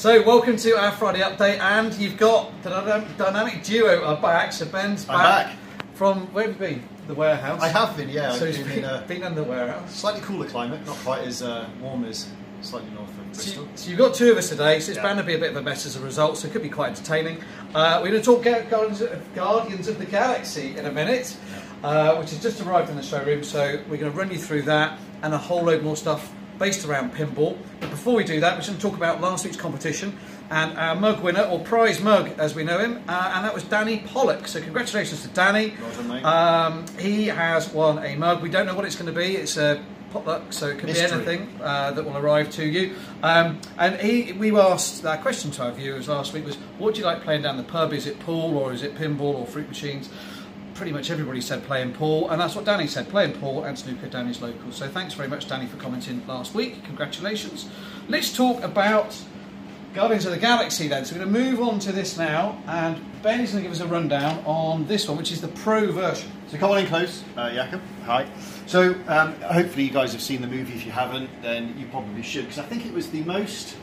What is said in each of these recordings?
So welcome to our Friday update, and you've got the dynamic duo are back. So Ben's back from, where have you been? The warehouse? I have been, yeah. So he's been in the warehouse. Slightly cooler climate, not quite as warm as slightly north of Bristol. So you've got two of us today, so it's bound to be a bit of a mess as a result, so it could be quite entertaining. We're going to talk Guardians of the Galaxy in a minute, which has just arrived in the showroom, so we're going to run you through that and a whole load more stuff based around pinball. But before we do that, we're going to talk about last week's competition and our mug winner, or prize mug as we know him, and that was Danny Pollock. So congratulations to Danny. Well done, mate. He has won a mug. We don't know what it's going to be. It's a potluck, so it could be anything that will arrive to you. And we asked that question to our viewers last week was, what do you like playing down the pub? Is it pool, or is it pinball, or fruit machines? Pretty much everybody said playing pool, and that's what Danny said, playing pool and snooker. Danny's local. So thanks very much, Danny, for commenting last week. Congratulations. Let's talk about Guardians of the Galaxy then. So we're going to move on to this now, and Ben's going to give us a rundown on this one, which is the Pro version. So come on in close, Jakob. Hi. So hopefully you guys have seen the movie. If you haven't, then you probably should, because I think it was the most,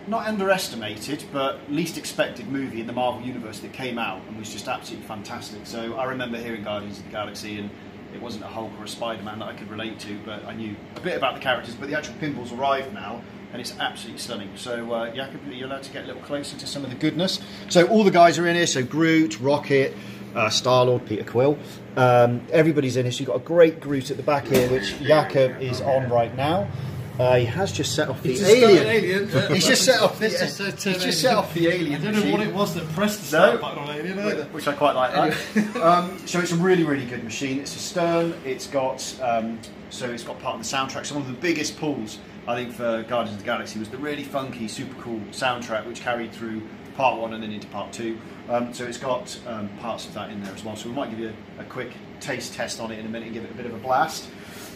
not underestimated, but least expected movie in the Marvel Universe that came out and was just absolutely fantastic. So I remember hearing Guardians of the Galaxy, and it wasn't a Hulk or a Spider-Man that I could relate to, but I knew a bit about the characters. But the actual pinball's arrived now, and it's absolutely stunning. So Jakob, you're allowed to get a little closer to some of the goodness. So all the guys are in here, so Groot, Rocket, Star-Lord, Peter Quill. Everybody's in here. So you've got a great Groot at the back here, which Jakob is on right now. He has just set off the alien. He's just set off the alien. I don't know what it was that pressed the start button on Alien either. Which I quite like. So it's a really, really good machine. It's a Stern. It's got so it's got part of the soundtrack. So one of the biggest pulls, I think, for Guardians of the Galaxy was the really funky, super cool soundtrack, which carried through part 1 and then into part 2. So it's got parts of that in there as well. So we might give you a quick taste test on it in a minute and give it a bit of a blast.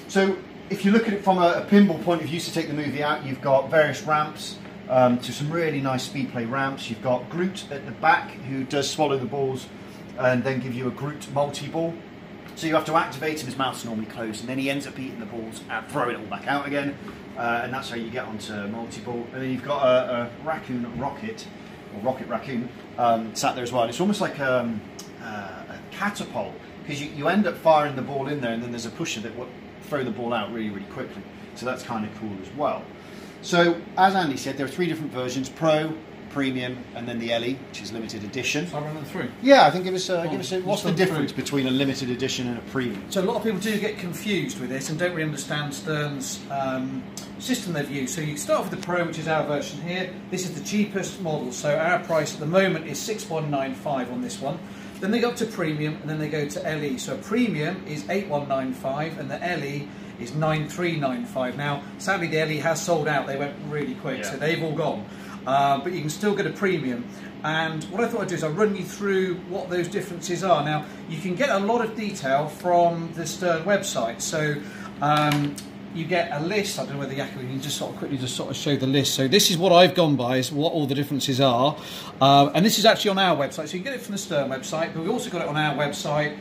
So if you look at it from a pinball point of view, to take the movie out, you've got various ramps to some really nice speed play ramps. You've got Groot at the back, who does swallow the balls and then give you a Groot multi-ball. So you have to activate him, his mouth's normally closed, and then he ends up eating the balls and throwing it all back out again. And that's how you get onto multi-ball. And then you've got a raccoon rocket, or rocket raccoon, sat there as well. It's almost like a catapult, because you end up firing the ball in there, and then there's a pusher that will throw the ball out really, really quickly. So that's kind of cool as well. So as Andy said, there are 3 different versions: Pro, Premium, and then the LE, which is limited edition. So I run them through. Yeah, I think what's the difference between a limited edition and a premium? So a lot of people do get confused with this and don't really understand Stern's system they've used. So you start with the Pro, which is our version here. This is the cheapest model, so our price at the moment is $6,195 on this one. Then they go up to Premium, and then they go to LE. So Premium is $8,195, and the LE is $9,395. Now, sadly, the LE has sold out. They went really quick, so they've all gone. But you can still get a Premium. And what I thought I'd do is I'll run you through what those differences are. Now, you can get a lot of detail from the Stern website. So you get a list. I don't know whether Jakob can just quickly show the list. So this is what I've gone by, is what all the differences are. And this is actually on our website. So you can get it from the Stern website, but we also got it on our website.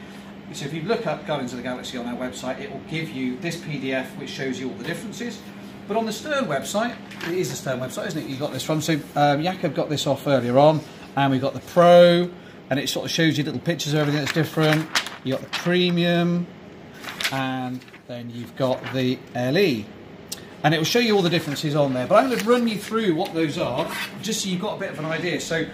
So if you look up Guardians of the Galaxy on our website, it will give you this PDF which shows you all the differences. But on the Stern website, it is the Stern website, isn't it? You got this from. So Jakob got this off earlier on, and we've got the Pro, and it sort of shows you little pictures of everything that's different. You got the Premium, and then you've got the LE, and it will show you all the differences on there. But I'm going to run you through what those are, just so you've got a bit of an idea. So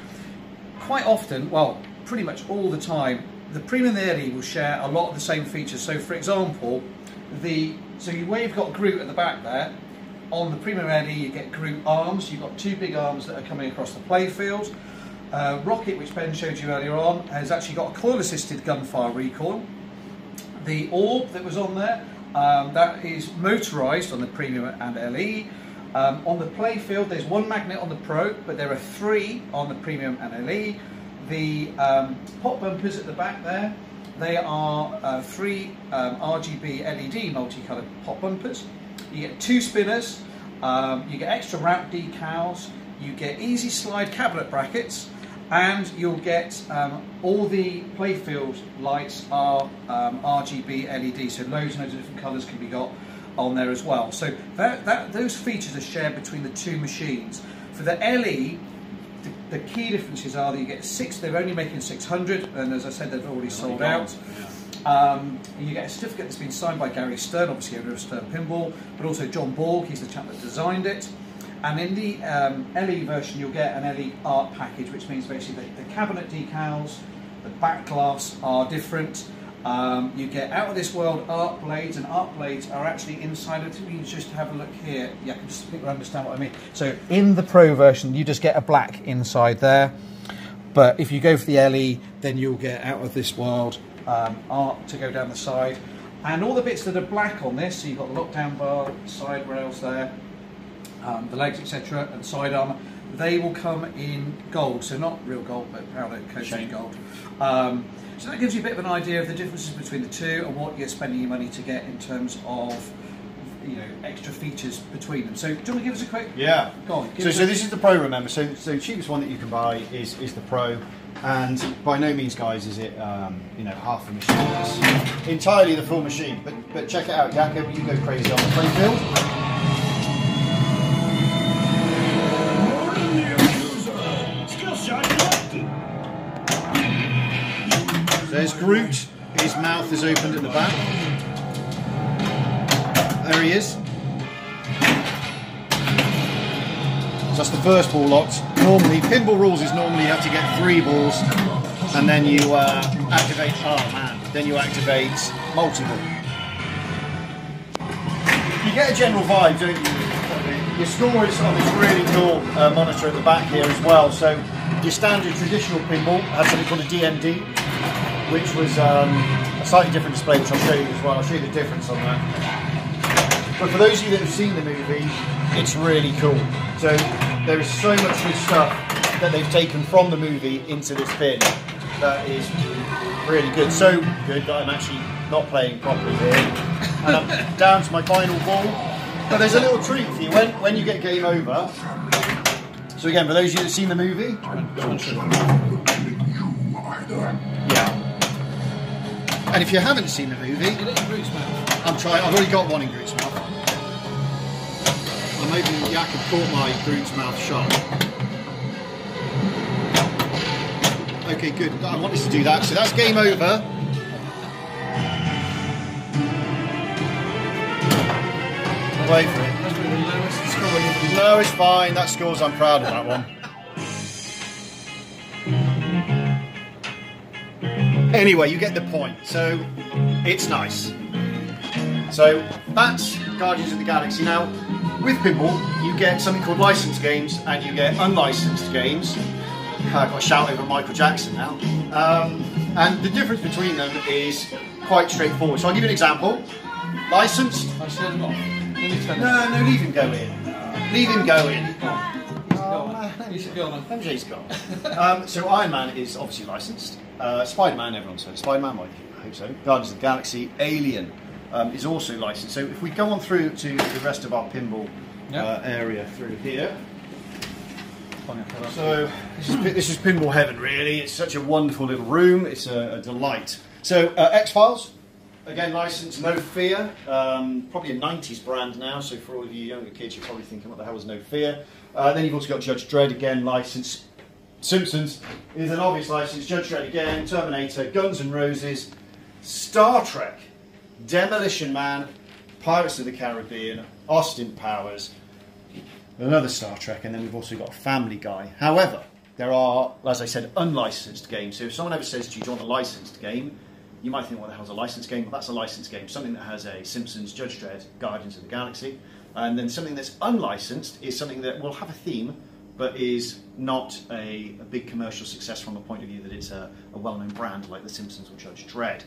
quite often, well, pretty much all the time, the Premium and the LE will share a lot of the same features. So for example, where you've got Groot at the back there, on the Premium LE you get Groot arms. You've got 2 big arms that are coming across the playfield. Rocket, which Ben showed you earlier on, has actually got a coil-assisted gunfire recoil. The orb that was on there, that is motorised on the Premium and LE. On the playfield, there's 1 magnet on the Pro, but there are 3 on the Premium and LE. The pop bumpers at the back there, they are 3 RGB LED multicoloured pop bumpers. You get 2 spinners, you get extra ramp decals, you get easy slide cabinet brackets, and you'll get all the playfield lights are RGB LED, so loads and loads of different colours can be got. on there as well. So those features are shared between the two machines. For the LE, the key differences are that you get they're only making 600, and as I said, they've already sold out. You get a certificate that's been signed by Gary Stern, obviously owner of Stern Pinball, but also John Borg, he's the chap that designed it. And in the LE version, you'll get an LE art package, which means basically the cabinet decals, the back glass are different. You get out of this world art blades, and art blades are actually inside of it. You just have a look here. Yeah, I can just understand what I mean. So in the Pro version, you just get a black inside there. But if you go for the LE, then you'll get out of this world art to go down the side. And all the bits that are black on this, so you've got the lockdown bar, side rails there, the legs, etc., and side armour, they will come in gold. So not real gold, but powder coated gold. So that gives you a bit of an idea of the differences between the two and what you're spending your money to get in terms of, you know, extra features between them. So do you want to give us a quick? Yeah. Go on. So this is the Pro, remember. So the cheapest one that you can buy is the Pro, and by no means, guys, is it you know, half the machine. It's entirely the full machine. But check it out, Jakob. You go crazy on the playfield. There's Groot, his mouth is opened at the back. There he is. So that's the first ball locked. Normally, pinball rules is normally you have to get 3 balls and then you activate, then you activate multi-ball. You get a general vibe, don't you? Your score is on this really cool monitor at the back here as well. So your standard traditional pinball has something called a DMD, which was a slightly different display, which I'll show you as well. I'll show you the difference on that. But for those of you that have seen the movie, it's really cool. So there is so much good stuff that they've taken from the movie into this bin that is really good. So good that I'm actually not playing properly here. And I'm down to my final ball. But there's a little treat for you when you get game over. So again, for those of you that have seen the movie, yeah. And if you haven't seen the movie, I'm trying. I've already got one in Groot's mouth. I'm hoping Jakob caught my Groot's mouth shot. Okay, good. I wanted to do that. So that's game over. Wait for it. No, it's fine. That scores. I'm proud of that one. Anyway, you get the point. So, it's nice. So, that's Guardians of the Galaxy. Now, with pinball, you get something called licensed games and you get unlicensed games. I've got a shout over Michael Jackson now. And the difference between them is quite straightforward. So, I'll give you an example. Licensed. No, leave him go in. Leave him go in. He's gone. MJ's gone. So Iron Man is obviously licensed. Spider-Man, everyone's heard. Spider-Man, I hope so. Guardians of the Galaxy, Alien is also licensed. So if we go on through to the rest of our pinball area through here. So this is pinball heaven, really. It's such a wonderful little room. It's a delight. So X-Files. Again, licensed, No Fear, probably a 90s brand now, so for all of you younger kids, you're probably thinking, what the hell is No Fear? Then you've also got Judge Dredd, again, licensed. Simpsons is an obvious license, Judge Dredd again, Terminator, Guns N' Roses, Star Trek, Demolition Man, Pirates of the Caribbean, Austin Powers, another Star Trek, and then we've also got Family Guy. However, there are, as I said, unlicensed games, so if someone ever says to you, do you want a licensed game? You might think, what the hell's a licensed game? Well, that's a licensed game. Something that has a Simpsons, Judge Dredd, Guardians of the Galaxy. And then something that's unlicensed is something that will have a theme, but is not a big commercial success from the point of view that it's a well-known brand like the Simpsons or Judge Dredd.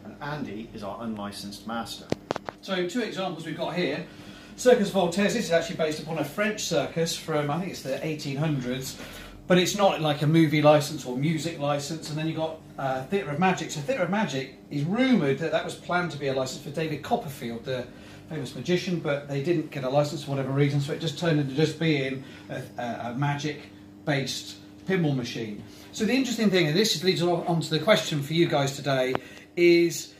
And Andy is our unlicensed master. So 2 examples we've got here. Circus Voltaire. This is actually based upon a French circus from, I think it's the 1800s. But it's not like a movie license or music license. And then you've got Theatre of Magic. So Theatre of Magic is rumoured that was planned to be a license for David Copperfield, the famous magician, but they didn't get a license for whatever reason, so it just turned into just being a magic-based pinball machine. So the interesting thing, and this leads on to the question for you guys today, is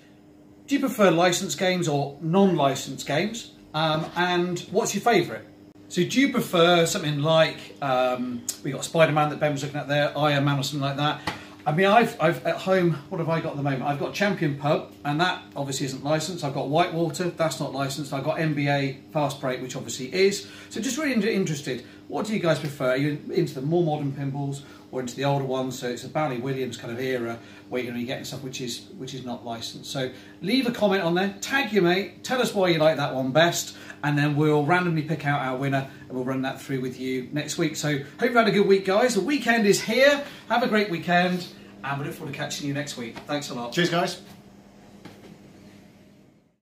Do you prefer licensed games or non-licensed games? And what's your favourite? So do you prefer something like, we got Spider-Man that Ben was looking at there, Iron Man or something like that? I mean, I've at home, what have I got at the moment? I've got Champion Pub, and that obviously isn't licensed. I've got Whitewater, that's not licensed. I've got NBA Fast Break, which obviously is. So just really interested, what do you guys prefer? Are you into the more modern pinballs or into the older ones? So it's a Bally Williams kind of era where you're going to be getting stuff which is not licensed. So leave a comment on there, tag your mate, tell us why you like that one best, and then we'll randomly pick out our winner and we'll run that through with you next week. So hope you've had a good week, guys. The weekend is here. Have a great weekend, and we look forward to catching you next week. Thanks a lot. Cheers, guys.